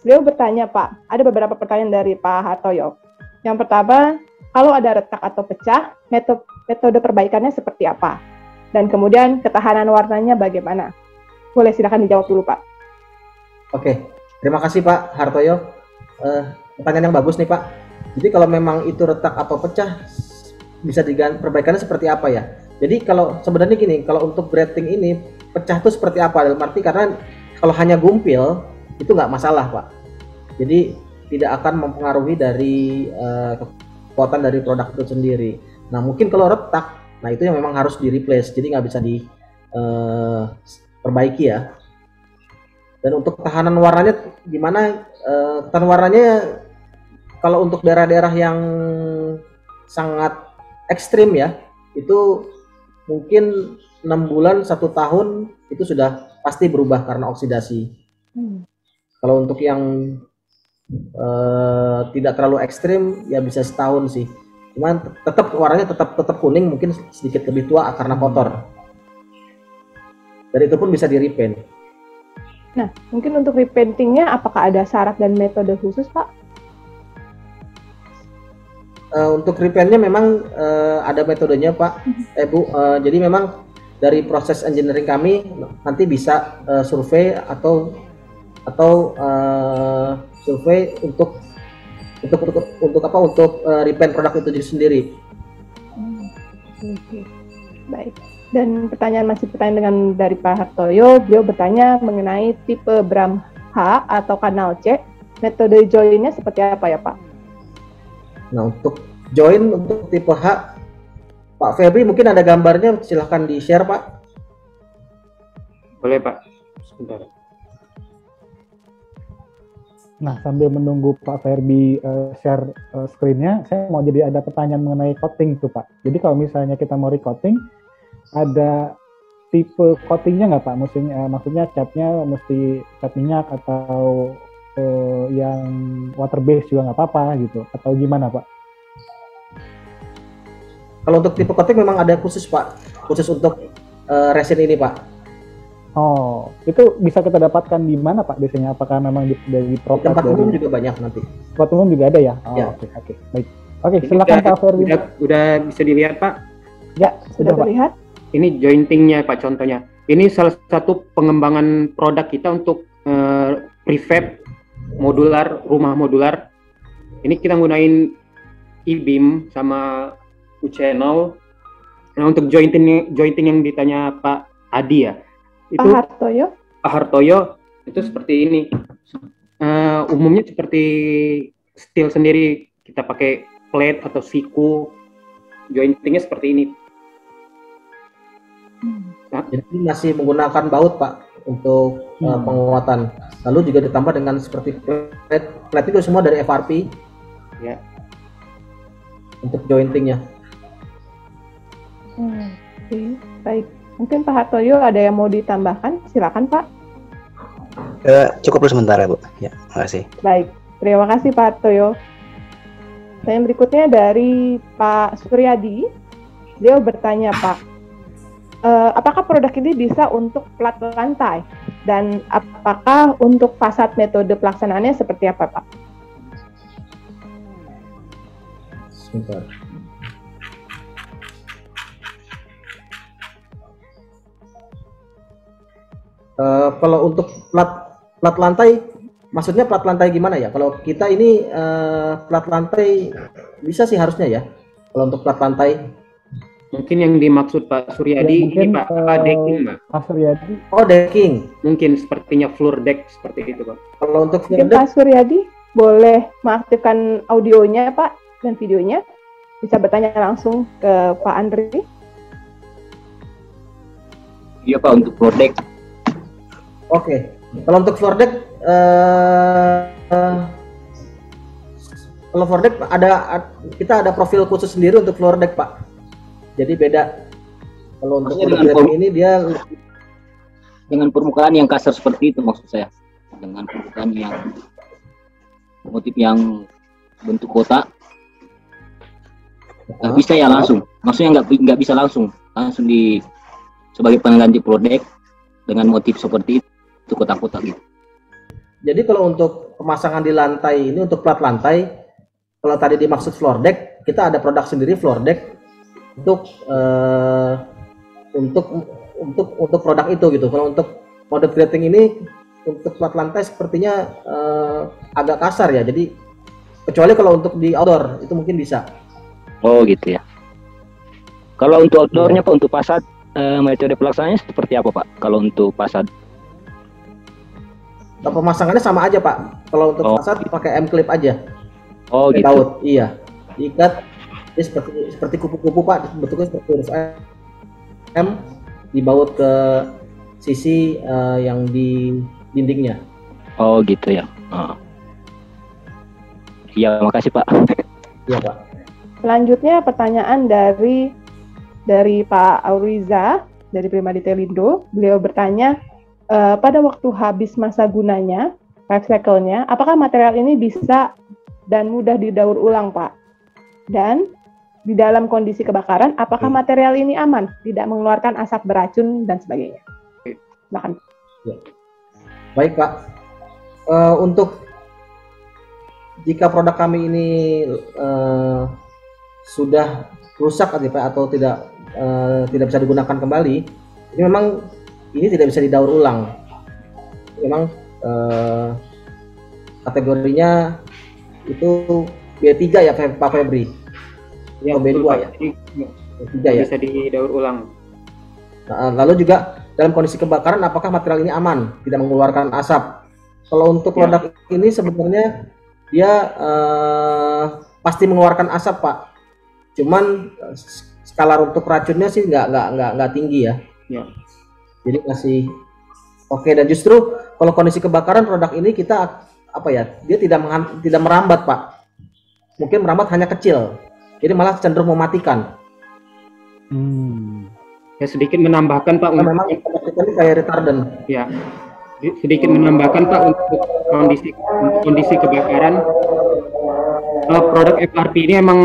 Beliau bertanya Pak, ada beberapa pertanyaan dari Pak Hartoyo. Yang pertama, kalau ada retak atau pecah, metode perbaikannya seperti apa? Dan kemudian ketahanan warnanya bagaimana? Boleh silakan dijawab dulu Pak. Oke, terima kasih Pak Hartoyo. Pertanyaan yang bagus nih Pak. Jadi kalau memang itu retak atau pecah, bisa diganti perbaikannya seperti apa ya? Jadi kalau sebenarnya gini, kalau untuk grating ini pecah itu seperti apa? Dalam arti karena kalau hanya gumpil itu nggak masalah Pak. Jadi tidak akan mempengaruhi dari kekuatan dari produk itu sendiri. Nah mungkin kalau retak, nah itu yang memang harus di replace. Jadi nggak bisa diperbaiki ya. Dan untuk ketahanan warnanya gimana? Ketahanan warnanya kalau untuk daerah-daerah yang sangat ekstrim ya, itu mungkin 6 bulan 1 tahun itu sudah pasti berubah karena oksidasi. Kalau untuk yang tidak terlalu ekstrim ya bisa setahun sih. Cuman tetap warnanya tetap kuning, mungkin sedikit lebih tua karena kotor. Dan itu pun bisa di repaint. Nah, mungkin untuk repaintingnya apakah ada syarat dan metode khusus Pak? Untuk repaintnya memang ada metodenya Pak, Bu. Jadi memang dari proses engineering kami nanti bisa survei atau survei untuk apa? Untuk repaint produk itu sendiri. Oke, baik. Dan pertanyaan dengan dari Pak Hartoyo, beliau bertanya mengenai tipe Bram H atau kanal C, metode join-nya seperti apa ya Pak? Nah untuk join untuk tipe H, Pak Febri mungkin ada gambarnya, silahkan di-share Pak. Boleh Pak, sebentar. Nah sambil menunggu Pak Ferbi share screen-nya, saya mau jadi ada pertanyaan mengenai coating tuh Pak. Jadi kalau misalnya kita mau recoating, ada tipe coatingnya nggak Pak? Maksudnya catnya mesti cat minyak atau yang water base juga nggak apa-apa gitu? Atau gimana Pak? Kalau untuk tipe coating memang ada khusus Pak, khusus untuk resin ini Pak. Oh, itu bisa kita dapatkan di mana Pak biasanya? Apakah memang dari Di tempat umum juga banyak nanti. Tempat umum juga ada ya? Oh, ya. Oke, baik. Oke, silakan Pak Ferbi. Udah bisa dilihat Pak? Ya, sudah terlihat. Ini jointingnya Pak contohnya. Ini salah satu pengembangan produk kita untuk prefab modular, rumah modular. Ini kita gunain E-beam sama U-channel. Nah untuk jointing yang ditanya Pak Adi ya, itu Pak Hartoyo itu seperti ini. Umumnya seperti steel sendiri, kita pakai plate atau siku. Jointingnya seperti ini. Jadi masih menggunakan baut Pak untuk penguatan. Lalu juga ditambah dengan seperti plate itu semua dari FRP ya untuk jointingnya. Oke, baik. Mungkin Pak Hartoyo ada yang mau ditambahkan? Silakan Pak. Cukup sebentar ya Bu. Ya, makasih. Baik, terima kasih Pak Hartoyo. Yang berikutnya dari Pak Suryadi. Beliau bertanya Pak, apakah produk ini bisa untuk plat lantai? Dan apakah untuk fasad metode pelaksanaannya seperti apa Pak? Sebentar. Kalau untuk plat lantai maksudnya plat lantai gimana ya? Kalau kita ini plat lantai bisa sih harusnya ya. Kalau untuk plat lantai. Mungkin yang dimaksud Pak Suryadi Ya, mungkin, ini Pak, decking Pak. Pak Suryadi. Oh, decking. Mungkin sepertinya floor deck seperti itu Pak. Kalau untuk floor Mungkin deck, Pak Suryadi boleh mengaktifkan audionya Pak dan videonya. Bisa bertanya langsung ke Pak Andri. Iya Pak, untuk floor deck. oke. Kalau untuk floor deck, kalau floor deck kita ada profil khusus sendiri untuk floor deck Pak. Jadi beda. Kalau untuk Maksudnya floor deck ini dia dengan permukaan yang kasar seperti itu maksud saya, dengan permukaan yang motif yang bentuk kotak. Nggak bisa ya langsung, maksudnya nggak bisa langsung di sebagai pengganti floor deck dengan motif seperti itu kotak-kotak gitu. Jadi kalau untuk pemasangan di lantai ini untuk plat lantai, kalau tadi dimaksud floor deck, kita ada produk sendiri floor deck untuk produk itu gitu. Kalau untuk mode grading ini untuk plat lantai sepertinya agak kasar ya. Jadi kecuali kalau untuk di outdoor itu mungkin bisa. Oh gitu ya. Kalau untuk outdoornya Pak, untuk fasad metode pelaksananya seperti apa Pak? Kalau untuk fasad? Pemasangannya sama aja Pak. Kalau untuk fasad pakai M-clip aja. Oh gitu. Taut, iya. Diikat ini seperti kupu-kupu Pak, bentuknya seperti huruf M, dibaut ke sisi yang di dindingnya. Oh gitu ya. Iya, makasih Pak. Iya Pak. Selanjutnya pertanyaan dari Pak Auriza dari Prima Detailing. Beliau bertanya, pada waktu habis masa gunanya, life cycle-nya, apakah material ini bisa dan mudah didaur ulang Pak? Dan di dalam kondisi kebakaran, apakah material ini aman, tidak mengeluarkan asap beracun dan sebagainya? Silakan. Ya. Baik Pak, untuk jika produk kami ini sudah rusak atau tidak bisa digunakan kembali, ini memang ini tidak bisa didaur ulang. Memang kategorinya itu B3 ya Pak Febri. Ya, B2 ya. B3 ya. Bisa didaur ulang. Nah, lalu juga dalam kondisi kebakaran apakah material ini aman, tidak mengeluarkan asap? Kalau untuk produk ini sebenarnya dia pasti mengeluarkan asap Pak. Cuman skala untuk racunnya sih nggak tinggi ya. Ya. Jadi masih oke. Dan justru kalau kondisi kebakaran produk ini kita dia tidak merambat Pak. Mungkin merambat hanya kecil. Jadi malah cenderung mematikan. Ya sedikit menambahkan Pak. Memang ini kayak retardant. Ya. Sedikit menambahkan Pak untuk kondisi kebakaran. Produk FRP ini emang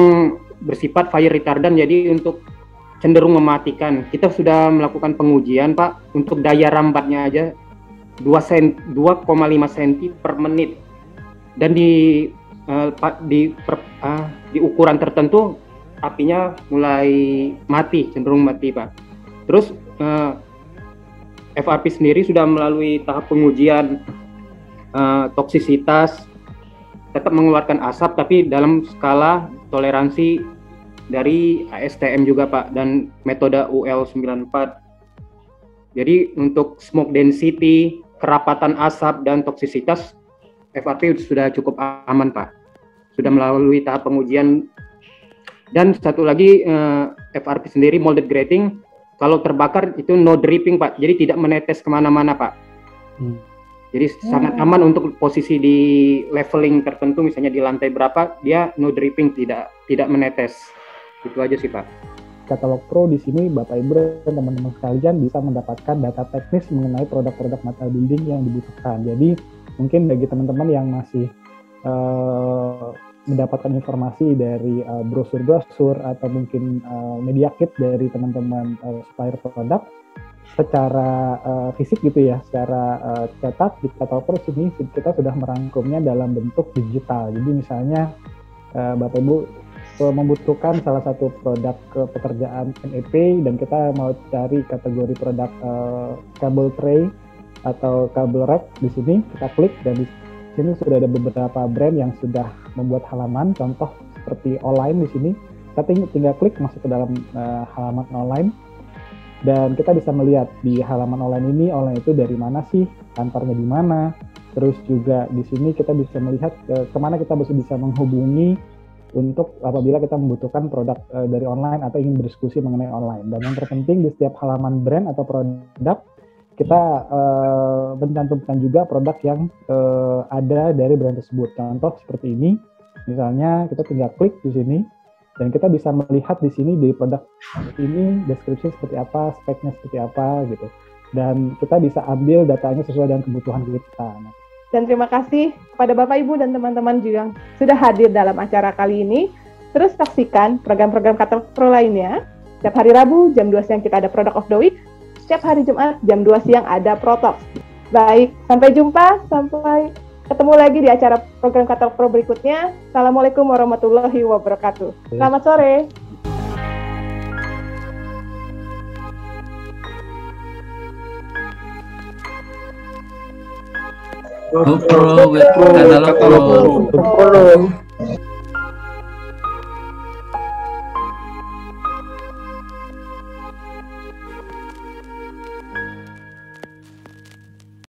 bersifat fire retardant, jadi untuk cenderung mematikan. Kita sudah melakukan pengujian Pak untuk daya rambatnya aja 2,5 cm per menit, dan di ukuran tertentu apinya mulai mati, cenderung mati Pak. Terus FRP sendiri sudah melalui tahap pengujian toksisitas, tetap mengeluarkan asap tapi dalam skala toleransi dari ASTM juga Pak, dan metode UL94. Jadi untuk smoke density, kerapatan asap dan toksisitas FRP sudah cukup aman Pak, sudah melalui tahap pengujian. Dan satu lagi FRP sendiri molded grating, kalau terbakar itu no dripping Pak, jadi tidak menetes kemana-mana Pak. Jadi sangat aman untuk posisi di leveling tertentu, misalnya di lantai berapa, dia no dripping, tidak menetes. Itu aja sih Pak. Katalog Pro di sini Bapak Ibu dan teman-teman sekalian bisa mendapatkan data teknis mengenai produk-produk material building yang dibutuhkan. Jadi mungkin bagi teman-teman yang masih mendapatkan informasi dari brosur-brosur atau mungkin media kit dari teman-teman supplier produk secara fisik gitu ya, secara cetak di Katalog Pro sini kita sudah merangkumnya dalam bentuk digital. Jadi misalnya Bapak Ibu membutuhkan salah satu produk pekerjaan MEP dan kita mau cari kategori produk kabel tray atau kabel rack, di sini kita klik dan Sini sudah ada beberapa brand yang sudah membuat halaman, contoh seperti online di sini. Kita tinggal klik masuk ke dalam halaman online, dan kita bisa melihat di halaman online itu dari mana sih, kantornya di mana. Terus juga di sini kita bisa melihat kemana kita bisa menghubungi untuk apabila kita membutuhkan produk dari online atau ingin berdiskusi mengenai online. Dan yang terpenting di setiap halaman brand atau produk kita mencantumkan juga produk yang ada dari brand tersebut. Contoh seperti ini, misalnya kita tinggal klik di sini dan kita bisa melihat di sini di produk ini deskripsi seperti apa, speknya seperti apa gitu. Dan kita bisa ambil datanya sesuai dengan kebutuhan kita. Dan terima kasih kepada Bapak Ibu dan teman-teman juga yang sudah hadir dalam acara kali ini. Terus saksikan program-program Katalog Pro lainnya. Setiap hari Rabu jam 2 siang kita ada Product of the Week. Setiap hari Jumat jam 2 siang ada Pro Talks. Baik, sampai jumpa, sampai ketemu lagi di acara program Katalog Pro berikutnya. Assalamualaikum warahmatullahi wabarakatuh. Selamat sore. Pro with Katalog Pro.